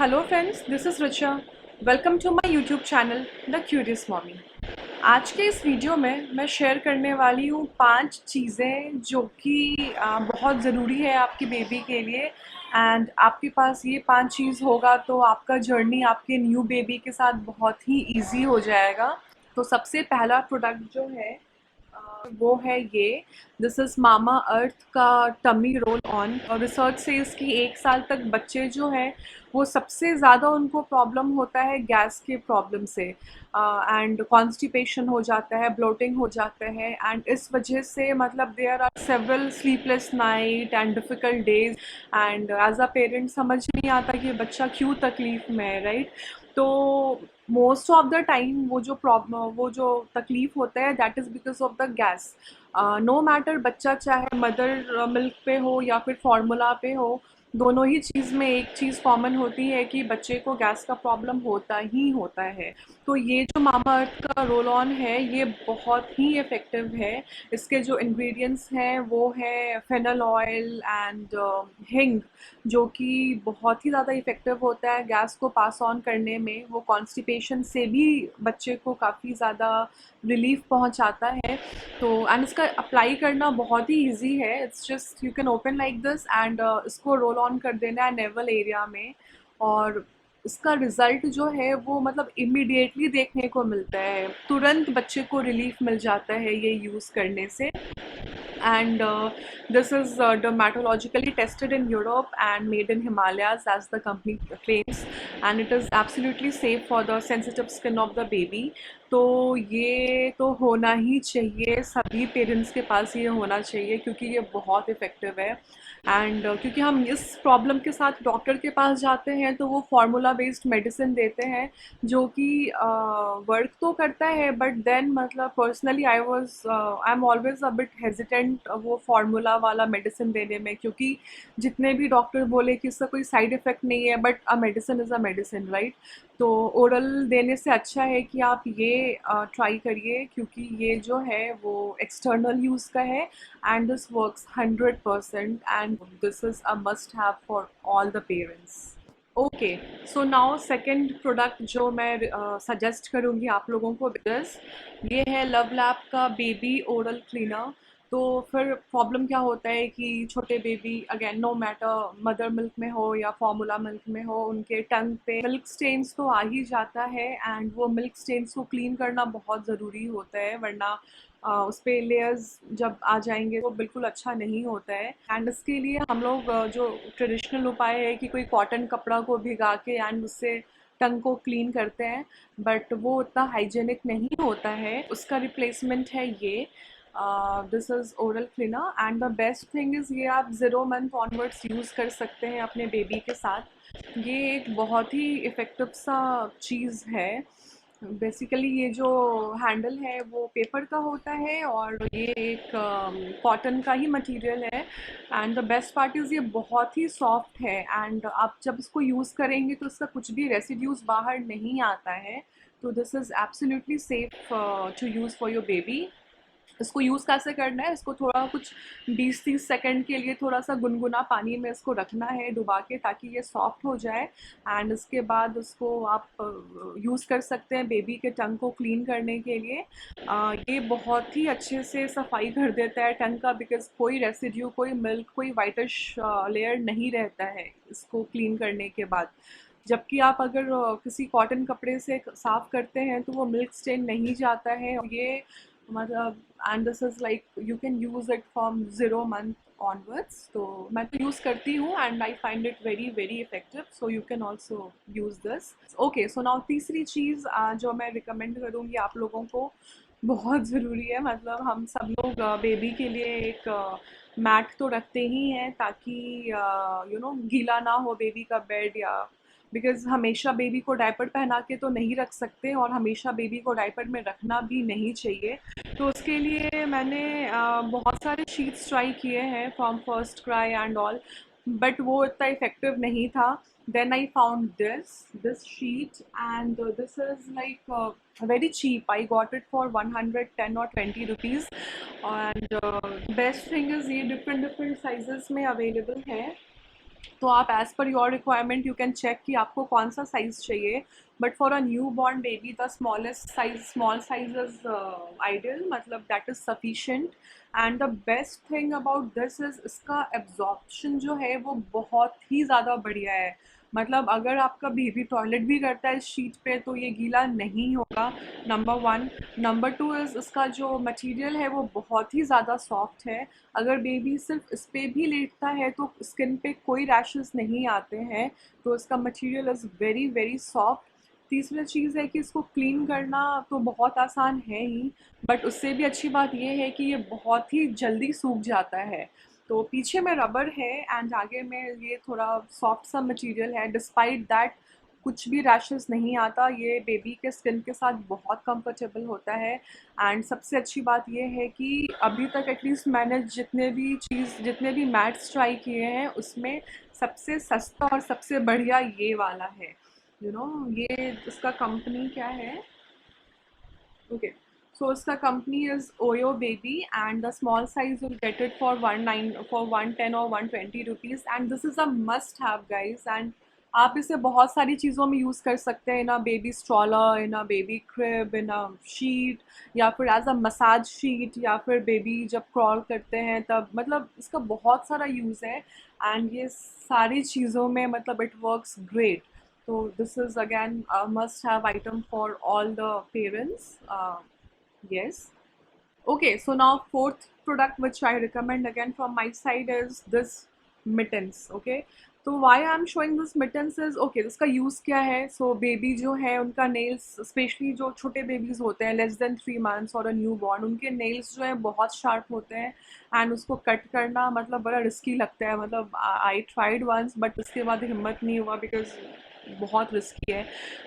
Hello friends, this is Richa. Welcome to my YouTube channel the curious mommy. आज के इस video में मैं शेयर करने वाली हूँ 5 चीज़ें जो कि बहुत ज़रूरी है आपकी बेबी के लिए। एंड आपके पास ये 5 चीज़ होगा तो आपका जर्नी आपके न्यू बेबी के साथ बहुत ही इजी हो जाएगा। तो सबसे पहला प्रोडक्ट जो है वो है ये। दिस इज़ मामा अर्थ का टमी रोल ऑन। और रिसर्च से इसकी 1 साल तक बच्चे जो हैं वो सबसे ज़्यादा उनको प्रॉब्लम होता है गैस के प्रॉब्लम से, एंड कॉन्स्टिपेशन हो जाता है, ब्लोटिंग हो जाता है। एंड इस वजह से मतलब there are several sleepless night and difficult days. And as a parent समझ नहीं आता कि बच्चा क्यों तकलीफ़ में है, राइट? तो मोस्ट ऑफ द टाइम वो जो तकलीफ़ होता है that is because of the gas. No matter बच्चा चाहे मदर मिल्क पे हो या फिर फार्मूला पे हो, दोनों ही चीज़ में एक चीज़ कॉमन होती है कि बच्चे को गैस का प्रॉब्लम होता ही होता है। तो ये जो मामा अर्थ का रोल ऑन है ये बहुत ही इफ़ेक्टिव है। इसके जो इंग्रेडिएंट्स हैं वो है फेनल ऑयल एंड हिंग, जो कि बहुत ही ज़्यादा इफ़ेक्टिव होता है गैस को पास ऑन करने में। वो कॉन्स्टिपेशन से भी बच्चे को काफ़ी ज़्यादा रिलीफ पहुंचाता है। तो एंड इसका अप्लाई करना बहुत ही इजी है। It's just you can open like this and इसको रोल ऑन कर देना है नेवल एरिया में। और इसका रिज़ल्ट जो है वो मतलब इमीडिएटली देखने को मिलता है, तुरंत बच्चे को रिलीफ मिल जाता है ये यूज़ करने से। And this is dermatologically tested in Europe and made in Himalayas, as the company claims, and it is absolutely safe for the sensitive skin of the baby. तो ये तो होना ही चाहिए, सभी पेरेंट्स के पास ये होना चाहिए क्योंकि ये बहुत इफ़ेक्टिव है। एंड क्योंकि हम इस प्रॉब्लम के साथ डॉक्टर के पास जाते हैं तो वो फार्मूला बेस्ड मेडिसिन देते हैं जो कि वर्क तो करता है, बट देन मतलब personally I am always a bit hesitant वो फार्मूला वाला मेडिसिन देने में, क्योंकि जितने भी डॉक्टर बोले कि इसका कोई साइड इफ़ेक्ट नहीं है, but a medicine is a medicine, right? तो ओरल देने से अच्छा है कि आप ये ट्राई करिए, क्योंकि ये जो है वो एक्सटर्नल यूज़ का है and this works 100% and this is a must have for all the parents. Okay, so now second product जो मैं सजेस्ट करूँगी आप लोगों को बिकॉज ये है लव लैब का बेबी ओरल क्लीनर। तो फिर प्रॉब्लम क्या होता है कि छोटे baby again no matter mother milk में हो या फॉर्मूला मिल्क में हो, उनके टंग पे मिल्क स्टेन्स तो आ ही जाता है। एंड वो मिल्क स्टेन्स को क्लीन करना बहुत ज़रूरी होता है, वरना उस पे लेयर्स जब आ जाएंगे तो बिल्कुल अच्छा नहीं होता है। एंड इसके लिए हम लोग जो ट्रेडिशनल उपाय है कि कोई कॉटन कपड़ा को भिगा के एंड उससे टंग को क्लीन करते हैं, बट वो उतना हाइजेनिक नहीं होता है। उसका रिप्लेसमेंट है ये। This is oral cleaner and the best thing is ये आप 0 मंथ ऑनवर्ड्स यूज़ कर सकते हैं अपने बेबी के साथ। ये एक बहुत ही इफ़ेक्टिव सा चीज़ है। बेसिकली ये जो हैंडल है वो पेपर का होता है और ये एक कॉटन का ही मटेरियल है। And the best part is ये बहुत ही सॉफ्ट है एंड आप जब इसको यूज़ करेंगे तो इसका कुछ भी रेसिड्यूज बाहर नहीं आता है। तो this is absolutely safe to use for your baby. इसको यूज़ कैसे करना है, इसको थोड़ा कुछ 20-30 सेकंड के लिए थोड़ा सा गुनगुना पानी में इसको रखना है डुबा के, ताकि ये सॉफ्ट हो जाए। एंड इसके बाद उसको आप यूज़ कर सकते हैं बेबी के टंग को क्लीन करने के लिए। ये बहुत ही अच्छे से सफाई कर देता है टंग का, बिकॉज कोई रेसिड्यू, कोई मिल्क, कोई वाइटिश लेयर नहीं रहता है इसको क्लीन करने के बाद। जबकि आप अगर किसी कॉटन कपड़े से साफ़ करते हैं तो वो मिल्क स्टेन नहीं जाता है। और ये मतलब and this is like you can use it from 0 month onwards. तो मैं तो यूज़ करती हूँ and I find it very very effective, so you can also use this. Okay, so now तीसरी चीज़ जो मैं रिकमेंड करूँगी आप लोगों को, बहुत ज़रूरी है। मतलब हम सब लोग बेबी के लिए एक मैट तो रखते ही हैं ताकि गीला ना हो बेबी का बेड, या बिकॉज़ हमेशा बेबी को डायपर पहना के तो नहीं रख सकते और हमेशा बेबी को डायपर में रखना भी नहीं चाहिए। तो उसके लिए मैंने बहुत सारे शीट्स ट्राई किए हैं from FirstCry and all, but वो इतना इफ़ेक्टिव नहीं था। Then I found this sheet and this is like very cheap. I got it for 110 और 20 rupees. And best thing is ये डिफरेंट डिफरेंट साइजेस में available है। तो आप as per your requirement you can check कि आपको कौन सा साइज़ चाहिए। But for a newborn baby the smallest size small size is ideal, मतलब that is sufficient. And the best thing about this is इसका absorption जो है वो बहुत ही ज़्यादा बढ़िया है। मतलब अगर आपका बेबी टॉयलेट भी करता है इस शीट पे तो ये गीला नहीं होगा, number one. Number two is इसका जो मटेरियल है वो बहुत ही ज़्यादा सॉफ्ट है। अगर बेबी सिर्फ इस पे भी लेटता है तो स्किन पे कोई रैशेस नहीं आते हैं। तो इसका material is very very soft. तीसरी चीज़ है कि इसको क्लीन करना तो बहुत आसान है ही, बट उससे भी अच्छी बात ये है कि ये बहुत ही जल्दी सूख जाता है। तो पीछे में रबर है एंड आगे में ये थोड़ा सॉफ्ट सा मटेरियल है। डिस्पाइट दैट कुछ भी रैशेस नहीं आता, ये बेबी के स्किन के साथ बहुत कंफर्टेबल होता है। एंड सबसे अच्छी बात ये है कि अभी तक एटलीस्ट मैंने जितने भी मैट्स ट्राई किए हैं उसमें सबसे सस्ता और सबसे बढ़िया ये वाला है। ये इसका कंपनी क्या है? Okay. So इसका company is Oyo Baby and the small size you'll get it for 110 or 120 rupees and this is a must have guys। and आप इसे बहुत सारी चीज़ों में यूज़ कर सकते हैं, in a baby stroller, in a baby crib, in a sheet, या फिर एज अ मसाज शीट, या फिर बेबी जब क्रॉल करते हैं तब, मतलब इसका बहुत सारा यूज़ है। एंड ये सारी चीज़ों में मतलब it works great. So this is again a must-have item for all the parents. Yes. Okay, so now fourth product which I recommend again from my side is this mittens. Okay, तो why I'm showing this mittens is okay, इसका use क्या है? So baby जो है उनका nails, specially जो छोटे babies होते हैं less than 3 months और a newborn, उनके nails जो है बहुत sharp होते हैं एंड उसको कट करना मतलब बड़ा रिस्की लगता है। मतलब आई ट्राइड वंस बट उसके बाद हिम्मत नहीं हुआ बिकॉज बहुत रिस्की है।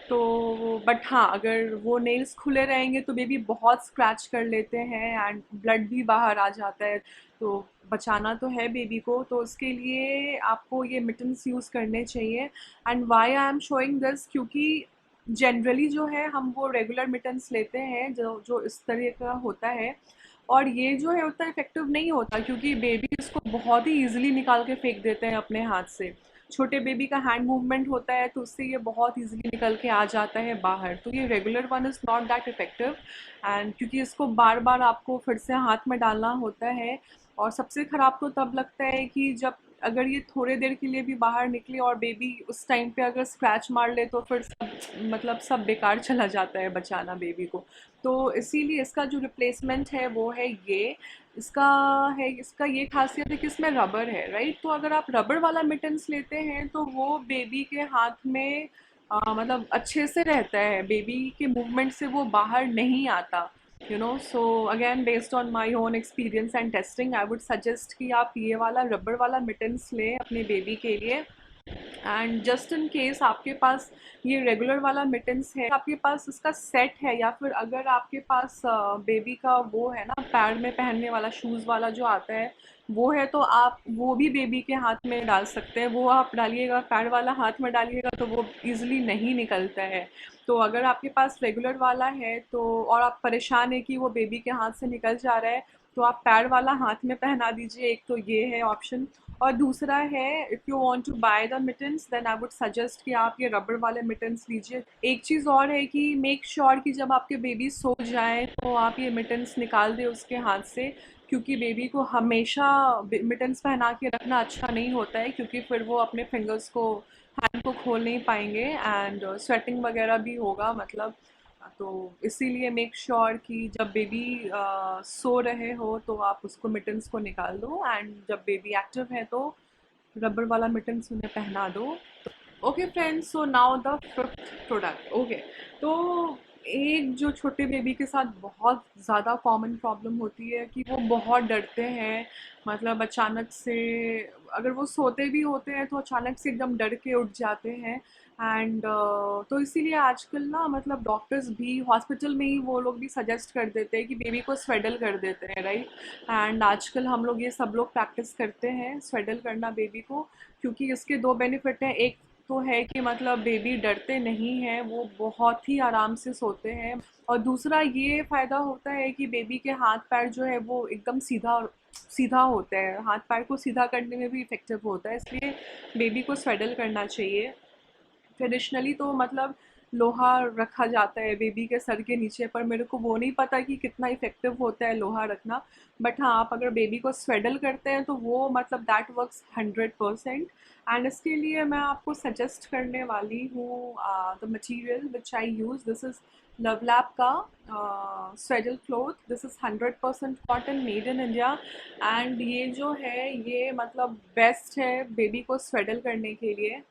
तो बट हाँ, अगर वो नेल्स खुले रहेंगे तो बेबी बहुत स्क्रैच कर लेते हैं एंड ब्लड भी बाहर आ जाता है। तो बचाना तो है बेबी को, तो उसके लिए आपको ये मिटन्स यूज़ करने चाहिए। And why I am showing this, क्योंकि जनरली जो है हम वो रेगुलर मिटन्स लेते हैं जो जो इस तरह का होता है, और ये जो है उतना इफेक्टिव नहीं होता क्योंकि बेबी इसको बहुत ही ईजिली निकाल के फेंक देते हैं अपने हाथ से। छोटे बेबी का हैंड मूवमेंट होता है तो उससे ये बहुत इजीली निकल के आ जाता है बाहर। तो ये regular one is not that effective and क्योंकि इसको बार बार आपको फिर से हाथ में डालना होता है। और सबसे ख़राब तो तब लगता है कि जब अगर ये थोड़े देर के लिए भी बाहर निकले और बेबी उस टाइम पे अगर स्क्रैच मार ले तो फिर सब मतलब सब बेकार चला जाता है बचाना बेबी को। तो इसीलिए इसका जो रिप्लेसमेंट है वो है ये। इसका इसका ये खासियत है कि इसमें रबर है, राइट? तो अगर आप रबर वाला मिटन्स लेते हैं तो वो बेबी के हाथ में मतलब अच्छे से रहता है, बेबी के मूवमेंट से वो बाहर नहीं आता। So again based on my own experience and testing I would suggest कि आप ये वाला रबर वाला मिटन्स लें अपने बेबी के लिए। एंड जस्ट इन केस आपके पास ये रेगुलर वाला मिटन्स है, आपके पास इसका सेट है, या फिर अगर आपके पास बेबी का वो है ना पैर में पहनने वाला शूज़ वाला जो आता है वो है, तो आप वो भी बेबी के हाथ में डाल सकते हैं। वो आप डालिएगा, पैर वाला हाथ में डालिएगा तो वो ईजिली नहीं निकलता है। तो अगर आपके पास रेगुलर वाला है तो और आप परेशान है कि वो बेबी के हाथ से निकल जा रहा है, तो आप पैर वाला हाथ में पहना दीजिए। एक तो ये है ऑप्शन, और दूसरा है if you want to buy the mittens then I would suggest कि आप ये रबर वाले मिटन्स लीजिए। एक चीज़ और है कि मेक श्योर कि जब आपके बेबी सो जाए तो आप ये मिटन्स निकाल दें उसके हाथ से, क्योंकि बेबी को हमेशा मिटन्स पहना के रखना अच्छा नहीं होता है क्योंकि फिर वो अपने फिंगर्स को हैंड को खोल नहीं पाएंगे एंड स्वेटिंग वगैरह भी होगा मतलब। तो इसीलिए मेक श्योर कि जब बेबी सो रहे हो तो आप उसको मिटन्स को निकाल दो एंड जब बेबी एक्टिव है तो रबर वाला मिटन्स उन्हें पहना दो। Okay friends, so now the fifth product. Okay, तो एक जो छोटे बेबी के साथ बहुत ज़्यादा कॉमन प्रॉब्लम होती है कि वो बहुत डरते हैं। मतलब अचानक से अगर वो सोते भी होते हैं तो अचानक से एकदम डर के उठ जाते हैं। एंड तो इसीलिए आजकल ना मतलब डॉक्टर्स भी हॉस्पिटल में ही वो लोग भी सजेस्ट कर देते हैं कि बेबी को स्वेडल कर देते हैं, राइट? एंड आजकल हम लोग ये सब लोग प्रैक्टिस करते हैं स्वेडल करना बेबी को, क्योंकि इसके दो बेनिफिट हैं। एक तो है कि मतलब बेबी डरते नहीं हैं, वो बहुत ही आराम से सोते हैं। और दूसरा ये फ़ायदा होता है कि बेबी के हाथ पैर जो है वो एकदम सीधा सीधा होता है, हाथ पैर को सीधा करने में भी इफ़ेक्टिव होता है, इसलिए बेबी को स्वेडल करना चाहिए। ट्रेडिशनली तो मतलब लोहा रखा जाता है बेबी के सर के नीचे, पर मेरे को वो नहीं पता कि कितना इफ़ेक्टिव होता है लोहा रखना। बट हाँ, आप अगर बेबी को स्वेडल करते हैं तो वो मतलब दैट वर्क्स 100%। एंड इसके लिए मैं आपको सजेस्ट करने वाली हूँ the material which I use. This is Lovelap का swaddle cloth. This is 100% cotton, made in India. And ये जो है ये मतलब बेस्ट है बेबी को स्वेडल करने के लिए।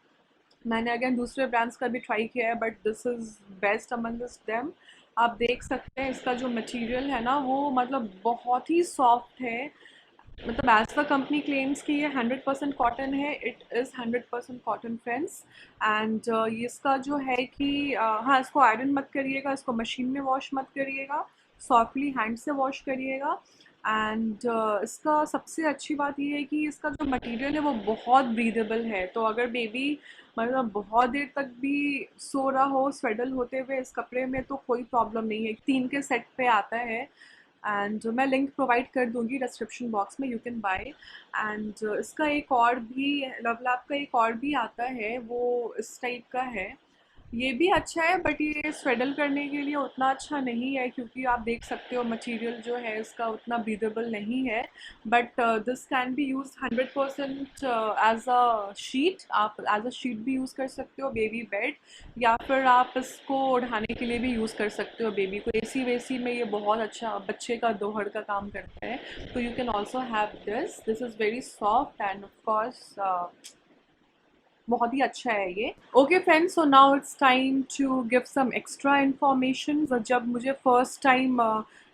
मैंने अगेन दूसरे ब्रांड्स का भी ट्राई किया है, but this is best amongst them. आप देख सकते हैं इसका जो मटेरियल है ना वो मतलब बहुत ही सॉफ्ट है। मतलब एज द कंपनी क्लेम्स कि ये 100% कॉटन है, it is 100% cotton friends. And इसका जो है कि हाँ, इसको आयरन मत करिएगा, इसको मशीन में वॉश मत करिएगा, सॉफ्टली हैंड से वॉश करिएगा। एंड इसका सबसे अच्छी बात ये है कि इसका जो मटेरियल है वो बहुत ब्रीदेबल है, तो अगर बेबी मतलब बहुत देर तक भी सो रहा हो स्वेडल होते हुए इस कपड़े में तो कोई प्रॉब्लम नहीं है। 3 के सेट पे आता है। एंड मैं लिंक प्रोवाइड कर दूंगी डिस्क्रिप्शन बॉक्स में, यू कैन बाय। एंड इसका एक और भी लवलैप का एक और भी आता है, वो इस टाइप का है। ये भी अच्छा है बट ये स्वेडल करने के लिए उतना अच्छा नहीं है, क्योंकि आप देख सकते हो मटेरियल जो है इसका उतना ब्रीदेबल नहीं है। But this can be use 100% as a sheet. आप एज अ शीट भी यूज़ कर सकते हो बेबी बेड, या फिर आप इसको उठाने के लिए भी यूज़ कर सकते हो बेबी को। एसी वेसी में ये बहुत अच्छा बच्चे का दोहर का काम करता है। तो you can also have this. This is very soft and of course बहुत ही अच्छा है ये। Okay friends, so now it's time to give some extra information. जब मुझे first time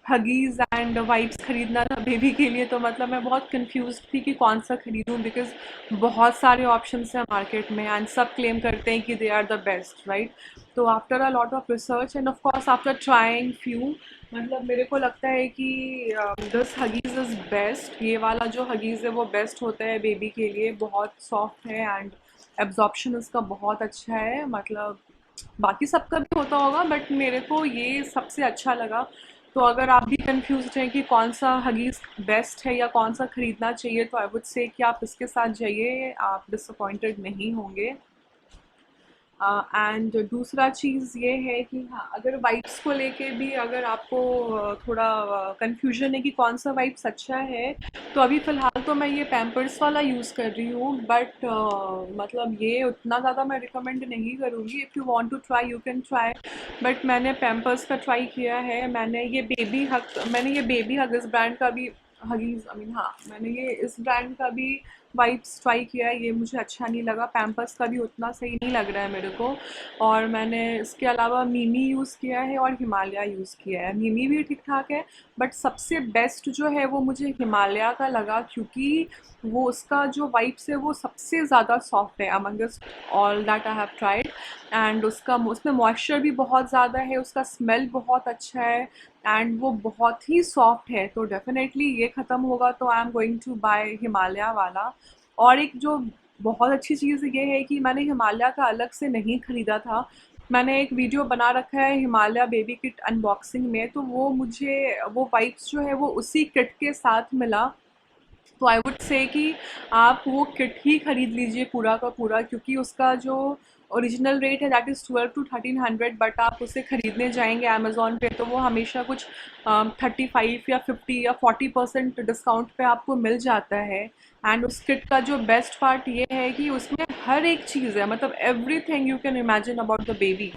Huggies and wipes ख़रीदना था बेबी के लिए, तो मतलब मैं बहुत कंफ्यूज थी कि कौन सा ख़रीदूँ, बिकॉज बहुत सारे ऑप्शंस हैं मार्केट में एंड सब क्लेम करते हैं कि they are the best, right. तो after a lot of research and of course after trying few, मतलब मेरे को लगता है कि दिस हगीज़ इज़ बेस्ट। ये वाला जो हगीज़ है वो बेस्ट होता है बेबी के लिए, बहुत सॉफ्ट है एंड एब्जॉर्प्शन इसका बहुत अच्छा है। मतलब बाकी सबका भी होता होगा बट मेरे को ये सबसे अच्छा लगा। तो अगर आप भी कंफ्यूज हैं कि कौन सा हगीज़ बेस्ट है या कौन सा ख़रीदना चाहिए, तो आई वुड से कि आप इसके साथ जाइए, आप डिसअपॉइंटेड नहीं होंगे। एंड दूसरा चीज़ ये है कि हाँ, अगर वाइप्स को लेके भी अगर आपको थोड़ा कंफ्यूजन है कि कौन सा वाइप्स अच्छा है, तो अभी फ़िलहाल तो मैं ये पैम्पर्स वाला यूज़ कर रही हूँ। बट मतलब ये उतना ज़्यादा मैं रिकमेंड नहीं करूँगी। If you want to try you can try, but मैंने पैम्पर्स का ट्राई किया है। मैंने ये बेबी हग इस ब्रांड का भी हगीज़ आई मीन हाँ, मैंने ये इस ब्रांड का भी वाइप्स ट्राई किया है, ये मुझे अच्छा नहीं लगा। पैम्पर्स का भी उतना सही नहीं लग रहा है मेरे को। और मैंने इसके अलावा मिमी यूज़ किया है और हिमालय यूज़ किया है। मिमी भी ठीक ठाक है, बट सबसे बेस्ट जो है वो मुझे हिमालय का लगा, क्योंकि वो उसका जो वाइप्स है वो सबसे ज़्यादा सॉफ्ट है amongst all that I have tried. And उसमें मॉइस्चर भी बहुत ज़्यादा है, उसका स्मेल बहुत अच्छा है एंड वो बहुत ही सॉफ्ट है। तो डेफिनेटली ये ख़त्म होगा तो I am going to buy Himalaya वाला। और एक जो बहुत अच्छी चीज़ ये है कि मैंने हिमालय का अलग से नहीं ख़रीदा था। मैंने एक वीडियो बना रखा है हिमालय बेबी किट अनबॉक्सिंग में, तो वो मुझे वो वाइप्स जो है वो उसी किट के साथ मिला। तो आई वुड से कि आप वो किट ही खरीद लीजिए पूरा का पूरा, क्योंकि उसका जो ओरिजिनल रेट है दैट इज़ 12 to 1300, बट आप उसे ख़रीदने जाएंगे अमेज़ॉन पे तो वो हमेशा कुछ 35 या 50 या 40% डिस्काउंट पे आपको मिल जाता है। एंड उस किट का जो बेस्ट पार्ट ये है कि उसमें हर एक चीज़ है, मतलब every thing you can imagine about the baby.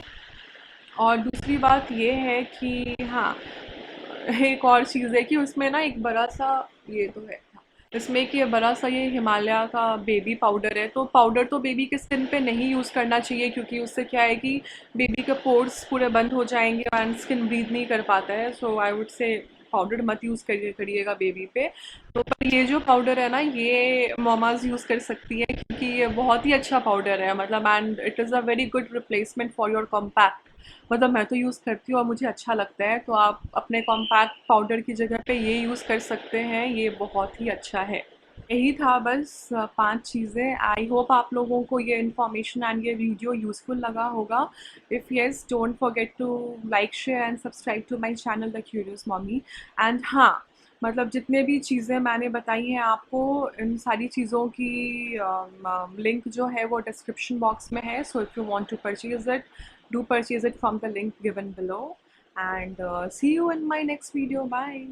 और दूसरी बात ये है कि हाँ, एक और चीज़ है कि उसमें ना एक बड़ा सा ये तो है, इसमें कि ये बड़ा सा ये हिमालय का बेबी पाउडर है। तो पाउडर तो बेबी के स्किन पे नहीं यूज़ करना चाहिए, क्योंकि उससे क्या है कि बेबी के पोर्स पूरे बंद हो जाएंगे एंड स्किन ब्रीथ नहीं कर पाता है। सो आई वुड से पाउडर मत यूज़ करिएगा बेबी पे। तो पर ये जो पाउडर है ना ये मॉमाज यूज़ कर सकती है, क्योंकि ये बहुत ही अच्छा पाउडर है, मतलब and it is a very good replacement for your compact. मतलब मैं तो यूज़ करती हूँ और मुझे अच्छा लगता है, तो आप अपने कॉम्पैक्ट पाउडर की जगह पे ये यूज़ कर सकते हैं, ये बहुत ही अच्छा है। यही था बस 5 चीज़ें। आई होप आप लोगों को ये इन्फॉर्मेशन एंड ये वीडियो यूज़फुल लगा होगा। If yes, don't forget to like, share and subscribe to my channel the curious mommy. And हाँ, मतलब जितने भी चीज़ें मैंने बताई हैं आपको, इन सारी चीज़ों की लिंक जो है वो डिस्क्रिप्शन बॉक्स में है। So if you want to purchase it, do purchase it from the link given below. And see you in my next video. Bye.